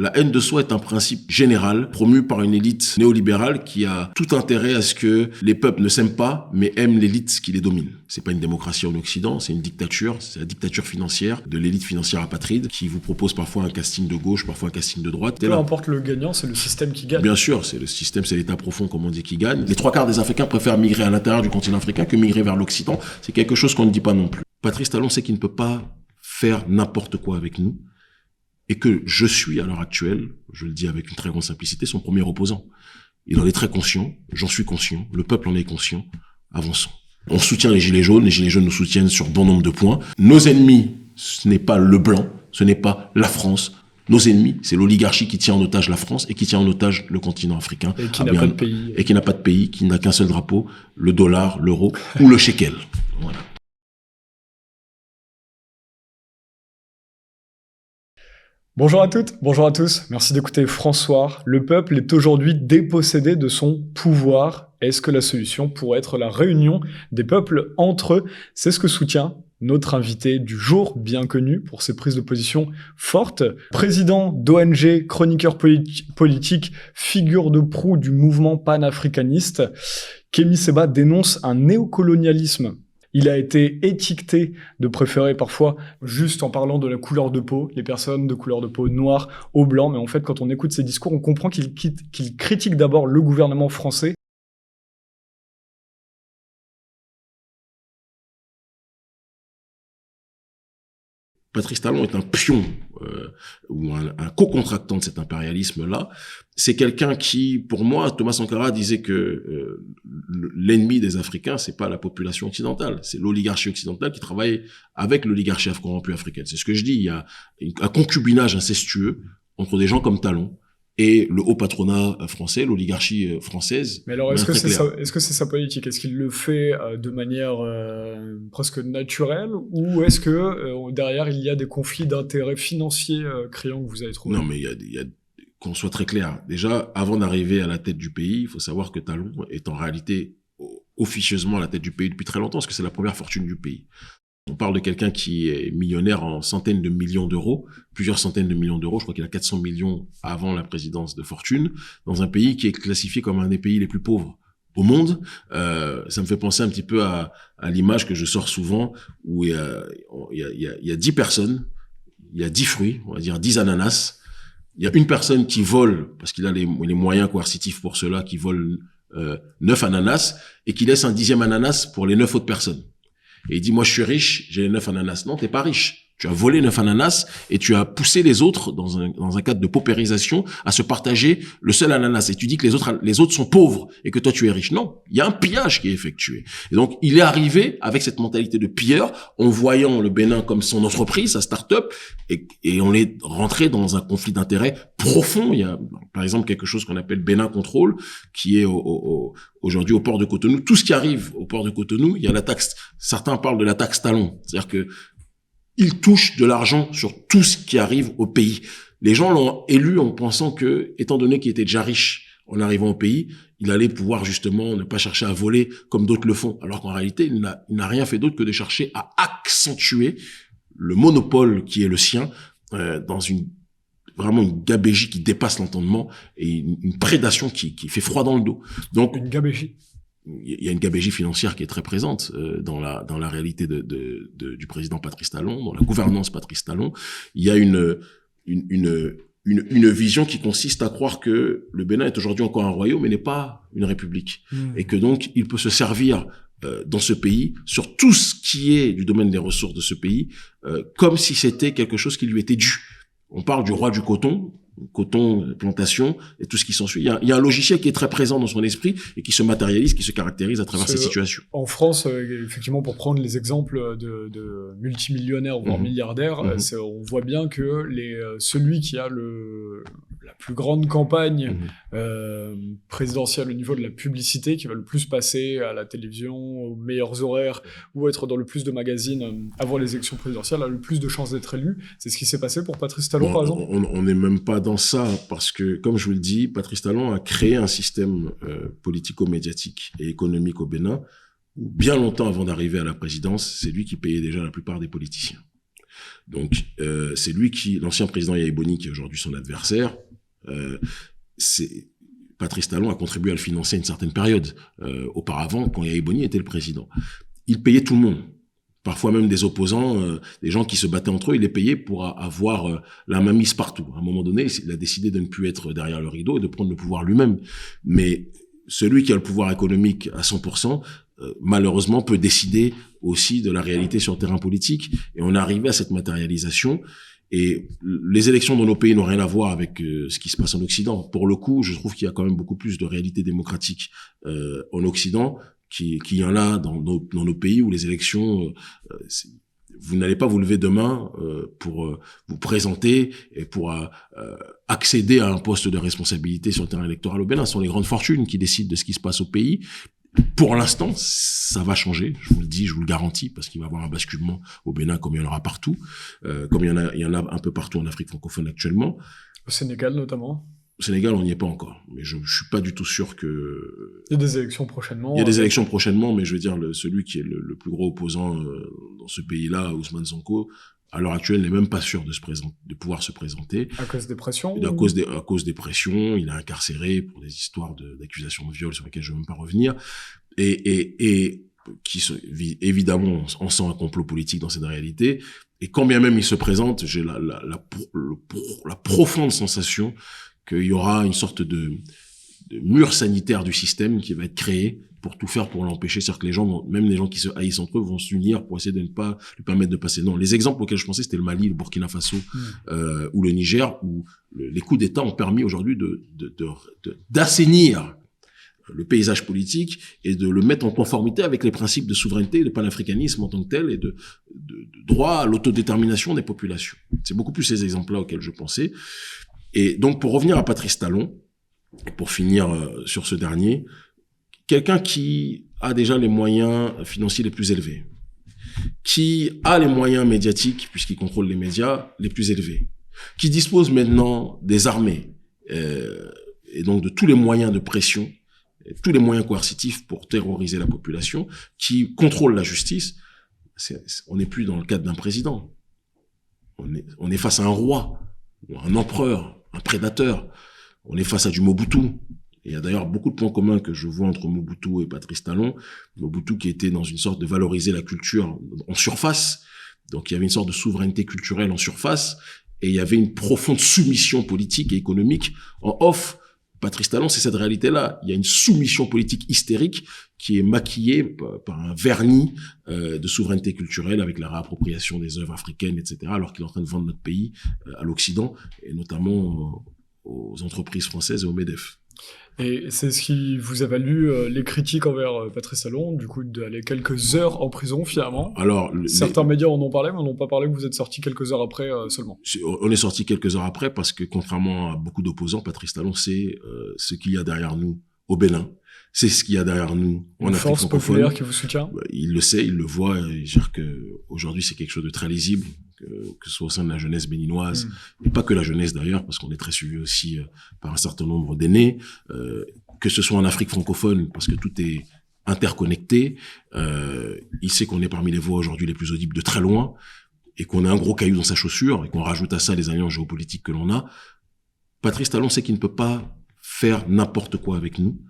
La haine de soi est un principe général promu par une élite néolibérale qui a tout intérêt à ce que les peuples ne s'aiment pas, mais aiment l'élite qui les domine. C'est pas une démocratie en Occident, c'est une dictature. C'est la dictature financière de l'élite financière apatride qui vous propose parfois un casting de gauche, parfois un casting de droite. Peu importe le gagnant, c'est le système qui gagne. Bien sûr, c'est le système, c'est l'état profond, comme on dit, qui gagne. Les 3/4 des Africains préfèrent migrer à l'intérieur du continent africain que migrer vers l'Occident. C'est quelque chose qu'on ne dit pas non plus. Patrice Talon sait qu'il ne peut pas faire n'importe quoi avec nous. Et que je suis, à l'heure actuelle, je le dis avec une très grande simplicité, son premier opposant. Il en est très conscient, j'en suis conscient, le peuple en est conscient, avançons. On soutient les Gilets jaunes nous soutiennent sur bon nombre de points. Nos ennemis, ce n'est pas le blanc, ce n'est pas la France. Nos ennemis, c'est l'oligarchie qui tient en otage la France et qui tient en otage le continent africain. Et qui n'a pas de pays. Et qui n'a pas de pays, qui n'a qu'un seul drapeau, le dollar, l'euro ou le shekel. Voilà. Bonjour à toutes, bonjour à tous. Merci d'écouter François. Le peuple est aujourd'hui dépossédé de son pouvoir. Est-ce que la solution pourrait être la réunion des peuples entre eux? C'est ce que soutient notre invité du jour, bien connu pour ses prises de position fortes. Président d'ONG, chroniqueur politique, figure de proue du mouvement panafricaniste, Kémy Séba dénonce un néocolonialisme. Il a été étiqueté de préférer parfois, juste en parlant de la couleur de peau, les personnes de couleur de peau noire au blanc. Mais en fait, quand on écoute ses discours, on comprend qu'il critique d'abord le gouvernement français. Patrice Talon est un pion ou un co-contractant de cet impérialisme-là. C'est quelqu'un qui, pour moi, Thomas Sankara disait que l'ennemi des Africains, c'est pas la population occidentale, c'est l'oligarchie occidentale qui travaille avec l'oligarchie corrompue africaine. C'est ce que je dis, il y a un concubinage incestueux entre des gens comme Talon et le haut patronat français, l'oligarchie française. Mais alors, est-ce que c'est sa politique? Est-ce qu'il le fait de manière presque naturelle, ou est-ce que derrière il y a des conflits d'intérêts financiers criants que vous avez trouvés? Non, mais il y a qu'on soit très clair. Déjà, avant d'arriver à la tête du pays, il faut savoir que Talon est en réalité officieusement à la tête du pays depuis très longtemps, parce que c'est la première fortune du pays. On parle de quelqu'un qui est millionnaire en centaines de millions d'euros, plusieurs centaines de millions d'euros. Je crois qu'il a 400 millions avant la présidence de Fortune, dans un pays qui est classifié comme un des pays les plus pauvres au monde. Ça me fait penser un petit peu à l'image que je sors souvent, où il y a 10 personnes, il y a 10 fruits, on va dire 10 ananas. Il y a une personne qui vole, parce qu'il a les moyens coercitifs pour cela, qui vole 9 ananas, et qui laisse un 10e ananas pour les 9 autres personnes. Et il dit, moi, je suis riche, j'ai les 9 ananas. Non, t'es pas riche. Tu as volé 9 ananas et tu as poussé les autres, dans un cadre de paupérisation, à se partager le seul ananas. Et tu dis que les autres sont pauvres et que toi, tu es riche. Non, il y a un pillage qui est effectué. Et donc, il est arrivé avec cette mentalité de pilleur, en voyant le Bénin comme son entreprise, sa start-up, et on est rentré dans un conflit d'intérêts profond. Il y a, par exemple, quelque chose qu'on appelle Bénin Control, qui est aujourd'hui au port de Cotonou. Tout ce qui arrive au port de Cotonou, il y a la taxe. Certains parlent de la taxe Talon. C'est-à-dire que il touche de l'argent sur tout ce qui arrive au pays. Les gens l'ont élu en pensant que, étant donné qu'il était déjà riche en arrivant au pays, il allait pouvoir justement ne pas chercher à voler comme d'autres le font. Alors qu'en réalité, il n'a rien fait d'autre que de chercher à accentuer le monopole qui est le sien dans vraiment une gabégie qui dépasse l'entendement et une prédation qui fait froid dans le dos. Donc, une gabégie. Il y a une gabégie financière qui est très présente dans la réalité du président Patrice Talon, dans la gouvernance Patrice Talon. Il y a une vision qui consiste à croire que le Bénin est aujourd'hui encore un royaume mais n'est pas une république. Et que donc il peut se servir dans ce pays sur tout ce qui est du domaine des ressources de ce pays comme si c'était quelque chose qui lui était dû. On parle du roi du coton, plantation et tout ce qui s'ensuit. Il y a un logiciel qui est très présent dans son esprit et qui se matérialise, qui se caractérise à travers ces situations. En France, effectivement, pour prendre les exemples de multimillionnaires voire milliardaires, on voit bien que celui qui a la plus grande campagne présidentielle au niveau de la publicité, qui va le plus passer à la télévision, aux meilleurs horaires, ou être dans le plus de magazines avant les élections présidentielles, a le plus de chances d'être élu. C'est ce qui s'est passé pour Patrice Talon, par exemple. On n'est même pas dans ça, parce que, comme je vous le dis, Patrice Talon a créé un système politico-médiatique et économique au Bénin, où bien longtemps avant d'arriver à la présidence, c'est lui qui payait déjà la plupart des politiciens. Donc, c'est lui l'ancien président Yaya Boni, qui est aujourd'hui son adversaire, Patrice Talon a contribué à le financer à une certaine période. Auparavant, quand Yaya Boni était le président, il payait tout le monde. Parfois même des opposants, des gens qui se battaient entre eux, il les payait pour avoir la main mise partout. À un moment donné, il a décidé de ne plus être derrière le rideau et de prendre le pouvoir lui-même. Mais celui qui a le pouvoir économique à 100%, malheureusement, peut décider aussi de la réalité sur le terrain politique. Et on est arrivé à cette matérialisation. Et les élections dans nos pays n'ont rien à voir avec ce qui se passe en Occident. Pour le coup, je trouve qu'il y a quand même beaucoup plus de réalité démocratique en Occident qu'il y en a dans nos pays où les élections, vous n'allez pas vous lever demain pour vous présenter et pour accéder à un poste de responsabilité sur le terrain électoral au Bénin. Ce sont les grandes fortunes qui décident de ce qui se passe au pays. Pour l'instant, ça va changer, je vous le dis, je vous le garantis, parce qu'il va y avoir un basculement au Bénin comme il y en aura partout, comme il y en a un peu partout en Afrique francophone actuellement. Au Sénégal notamment. Au Sénégal, on n'y est pas encore, mais je suis pas du tout sûr que... Il y a des élections prochainement. Il y a des élections prochainement, mais je veux dire, celui qui est le plus gros opposant dans ce pays-là, Ousmane Sonko, à l'heure actuelle, n'est même pas sûr de pouvoir se présenter. À cause des pressions? À cause des pressions, il est incarcéré pour des histoires d'accusations de viol sur lesquelles je ne vais même pas revenir. Et qui évidemment, on sent un complot politique dans cette réalité. Et quand bien même il se présente, j'ai la profonde sensation qu'il y aura une sorte de mur sanitaire du système qui va être créé pour tout faire pour l'empêcher. C'est-à-dire que les gens, même les gens qui se haïssent entre eux, vont s'unir pour essayer de ne pas lui permettre de passer. Non, les exemples auxquels je pensais, c'était le Mali, le Burkina Faso ou le Niger, où les coups d'État ont permis aujourd'hui d'assainir le paysage politique et de le mettre en conformité avec les principes de souveraineté, de panafricanisme en tant que tel et de droit à l'autodétermination des populations. C'est beaucoup plus ces exemples-là auxquels je pensais. Et donc, pour revenir à Patrice Talon, et pour finir sur ce dernier, quelqu'un qui a déjà les moyens financiers les plus élevés, qui a les moyens médiatiques, puisqu'il contrôle les médias, les plus élevés, qui dispose maintenant des armées, et donc de tous les moyens de pression, tous les moyens coercitifs pour terroriser la population, qui contrôle la justice, on n'est plus dans le cadre d'un président. On est face à un roi, ou un empereur, un prédateur. On est face à du Mobutu. Il y a d'ailleurs beaucoup de points communs que je vois entre Mobutu et Patrice Talon. Mobutu qui était dans une sorte de valoriser la culture en surface. Donc il y avait une sorte de souveraineté culturelle en surface. Et il y avait une profonde soumission politique et économique en off. Patrice Talon, c'est cette réalité-là. Il y a une soumission politique hystérique qui est maquillée par un vernis de souveraineté culturelle avec la réappropriation des œuvres africaines, etc., alors qu'il est en train de vendre notre pays à l'Occident, et notamment aux entreprises françaises et au MEDEF. Et c'est ce qui vous a valu les critiques envers Patrice Talon, du coup d'aller quelques heures en prison finalement. Alors, certains médias en ont parlé, mais on n'ont pas parlé que vous êtes sorti quelques heures après seulement. On est sorti quelques heures après parce que contrairement à beaucoup d'opposants, Patrice Talon sait ce qu'il y a derrière nous au Bénin. C'est ce qu'il y a derrière nous en Afrique francophone. Une force populaire qui vous soutient. Il le sait, il le voit. Et je veux dire que aujourd'hui c'est quelque chose de très lisible, que ce soit au sein de la jeunesse béninoise, et pas que la jeunesse d'ailleurs, parce qu'on est très suivi aussi par un certain nombre d'aînés, que ce soit en Afrique francophone, parce que tout est interconnecté. Il sait qu'on est parmi les voix aujourd'hui les plus audibles de très loin, et qu'on a un gros caillou dans sa chaussure, et qu'on rajoute à ça les alliances géopolitiques que l'on a. Patrice Talon sait qu'il ne peut pas faire n'importe quoi avec nous,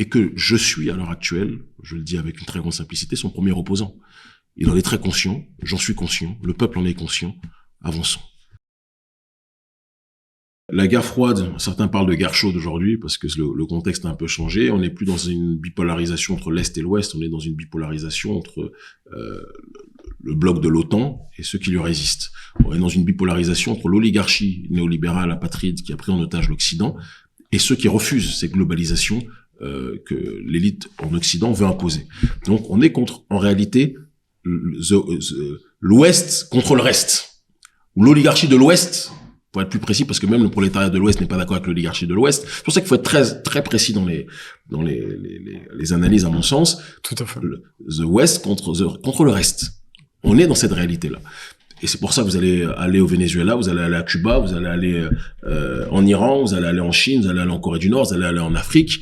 et que je suis à l'heure actuelle, je le dis avec une très grande simplicité, son premier opposant. Il en est très conscient, j'en suis conscient, le peuple en est conscient, avançons. La guerre froide, certains parlent de guerre chaude aujourd'hui parce que le contexte a un peu changé, on n'est plus dans une bipolarisation entre l'Est et l'Ouest, on est dans une bipolarisation entre le bloc de l'OTAN et ceux qui lui résistent. On est dans une bipolarisation entre l'oligarchie néolibérale apatride qui a pris en otage l'Occident et ceux qui refusent cette globalisation que l'élite en Occident veut imposer. Donc on est contre, en réalité, l'Ouest contre le reste. Ou l'oligarchie de l'Ouest, pour être plus précis, parce que même le prolétariat de l'Ouest n'est pas d'accord avec l'oligarchie de l'Ouest. C'est pour ça qu'il faut être très, très précis dans les analyses, à mon sens. Tout à fait. The West contre le reste. On est dans cette réalité-là. Et c'est pour ça que vous allez aller au Venezuela, vous allez aller à Cuba, vous allez aller en Iran, vous allez aller en Chine, vous allez aller en Corée du Nord, vous allez aller en Afrique.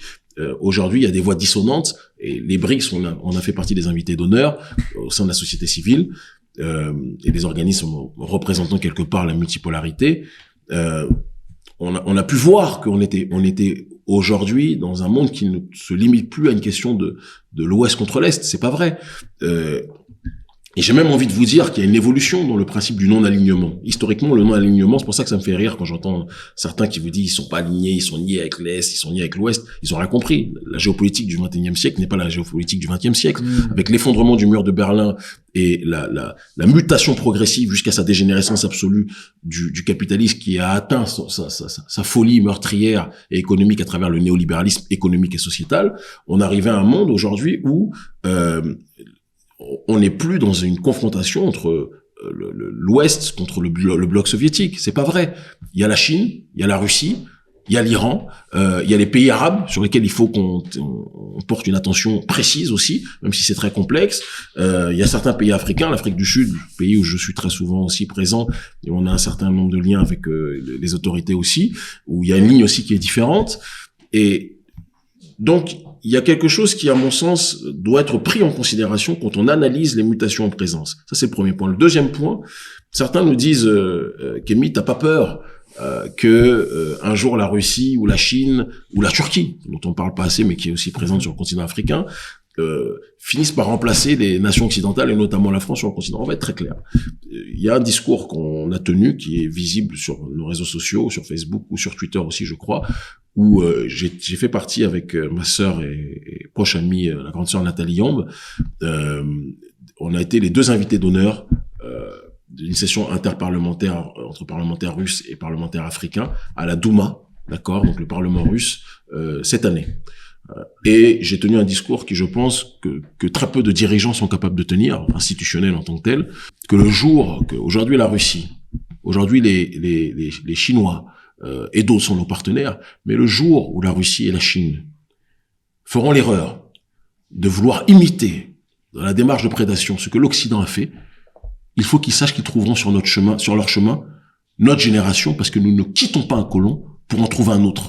Aujourd'hui, il y a des voix dissonantes et les BRICS, on a fait partie des invités d'honneur au sein de la société civile. et des organismes représentant quelque part la multipolarité, on a pu voir qu'on était aujourd'hui dans un monde qui ne se limite plus à une question de l'Ouest contre l'Est. C'est pas vrai. Et j'ai même envie de vous dire qu'il y a une évolution dans le principe du non-alignement. Historiquement, le non-alignement, c'est pour ça que ça me fait rire quand j'entends certains qui vous disent ils sont pas alignés, ils sont ni avec l'Est, ils sont ni avec l'Ouest. Ils ont rien compris. La géopolitique du 21e siècle n'est pas la géopolitique du 20e siècle. Avec l'effondrement du mur de Berlin et la mutation progressive jusqu'à sa dégénérescence absolue du capitalisme qui a atteint sa folie meurtrière et économique à travers le néolibéralisme économique et sociétal, on arrivait à un monde aujourd'hui où on n'est plus dans une confrontation entre l'Ouest contre le bloc soviétique. C'est pas vrai. Il y a la Chine, il y a la Russie, il y a l'Iran, il y a les pays arabes sur lesquels il faut qu'on porte une attention précise aussi, même si c'est très complexe. Il y a certains pays africains, l'Afrique du Sud, pays où je suis très souvent aussi présent, et on a un certain nombre de liens avec les autorités aussi, où il y a une ligne aussi qui est différente. Et donc, il y a quelque chose qui, à mon sens, doit être pris en considération quand on analyse les mutations en présence. Ça, c'est le premier point. Le deuxième point, certains nous disent, Kémy, t'as pas peur que un jour la Russie ou la Chine ou la Turquie, dont on parle pas assez, mais qui est aussi présente sur le continent africain, finissent par remplacer les nations occidentales et notamment la France sur le continent. On va être très clair. Il y a un discours qu'on a tenu qui est visible sur nos réseaux sociaux, sur Facebook ou sur Twitter aussi, je crois, où j'ai fait partie avec ma sœur et proche amie, la grande sœur Nathalie Yamb. On a été les deux invités d'honneur d'une session interparlementaire entre parlementaires russes et parlementaires africains à la Douma, d'accord, donc le Parlement russe, cette année. Et j'ai tenu un discours qui, je pense, que très peu de dirigeants sont capables de tenir, institutionnels en tant que tels, que le jour, qu'aujourd'hui la Russie, aujourd'hui les Chinois, et d'autres sont nos partenaires, mais le jour où la Russie et la Chine feront l'erreur de vouloir imiter dans la démarche de prédation ce que l'Occident a fait, il faut qu'ils sachent qu'ils trouveront sur leur chemin, notre génération, parce que nous ne quittons pas un colon pour en trouver un autre.